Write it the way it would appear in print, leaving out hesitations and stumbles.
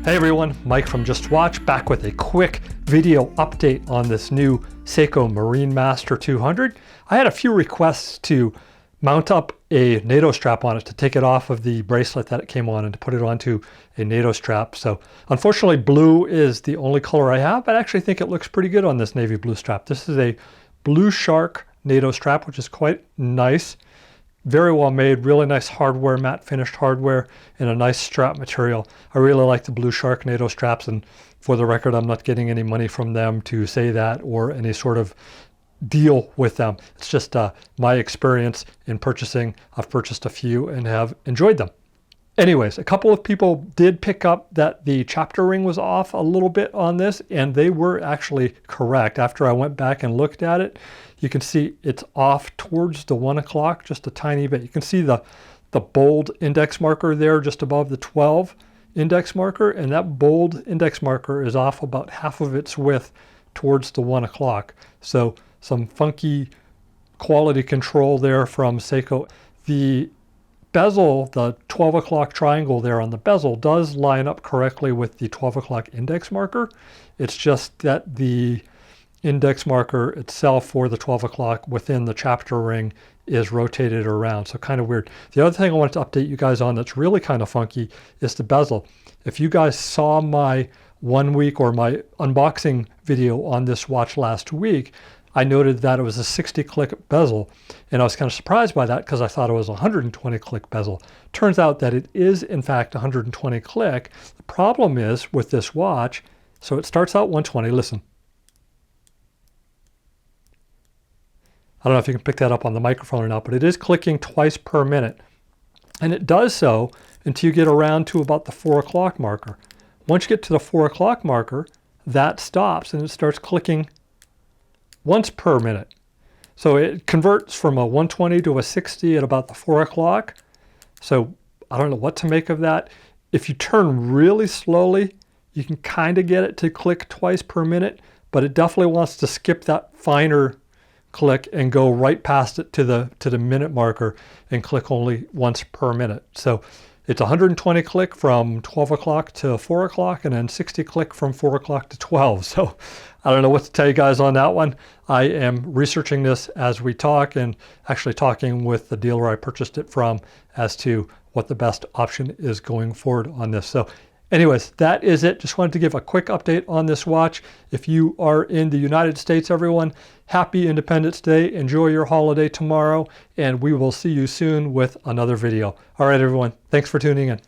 Hey everyone, Mike from Just Watch back with a quick video update on this new Seiko Marine Master 200. I had a few requests to mount up a NATO strap on it, to take it off of the bracelet that it came on and to put it onto a NATO strap. So unfortunately blue is the only color I have, but I actually think it looks pretty good on this navy blue strap. This is a Blue Shark NATO strap, which is quite nice. Very well made, really nice hardware, matte finished hardware, and a nice strap material. I really like the Blue Shark NATO straps, and for the record, I'm not getting any money from them to say that or any sort of deal with them. It's just my experience in purchasing. I've purchased a few and have enjoyed them. Anyways, a couple of people did pick up that the chapter ring was off a little bit on this, and they were actually correct. After I went back and looked at it, you can see it's off towards the 1 o'clock, just a tiny bit. You can see the bold index marker there just above the 12 index marker, and that bold index marker is off about half of its width towards the 1 o'clock. So some funky quality control there from Seiko. The bezel, the 12 o'clock triangle there on the bezel, does line up correctly with the 12 o'clock index marker. It's just that the index marker itself for the 12 o'clock within the chapter ring is rotated around, so kind of weird. The other thing I wanted to update you guys on that's really kind of funky is the bezel. If you guys saw my 1 week or my unboxing video on this watch last week, I noted that it was a 60 click bezel, and I was kind of surprised by that because I thought it was a 120 click bezel. Turns out that it is in fact 120 click. The problem is with this watch, so it starts out 120, listen. I don't know if you can pick that up on the microphone or not, but it is clicking twice per minute. And it does so until you get around to about the 4 o'clock marker. Once you get to the 4 o'clock marker, that stops and it starts clicking once per minute. So it converts from a 120 to a 60 at about the 4 o'clock. So I don't know what to make of that. If you turn really slowly, you can kind of get it to click twice per minute, but it definitely wants to skip that finer click and go right past it to the minute marker and click only once per minute. So it's 120 click from 12 o'clock to 4 o'clock and then 60 click from 4 o'clock to 12. So I don't know what to tell you guys on that one. I am researching this as we talk and actually talking with the dealer I purchased it from as to what the best option is going forward on this. So anyways, that is it. Just wanted to give a quick update on this watch. If you are in the United States, everyone, happy Independence Day. Enjoy your holiday tomorrow, and we will see you soon with another video. All right, everyone. Thanks for tuning in.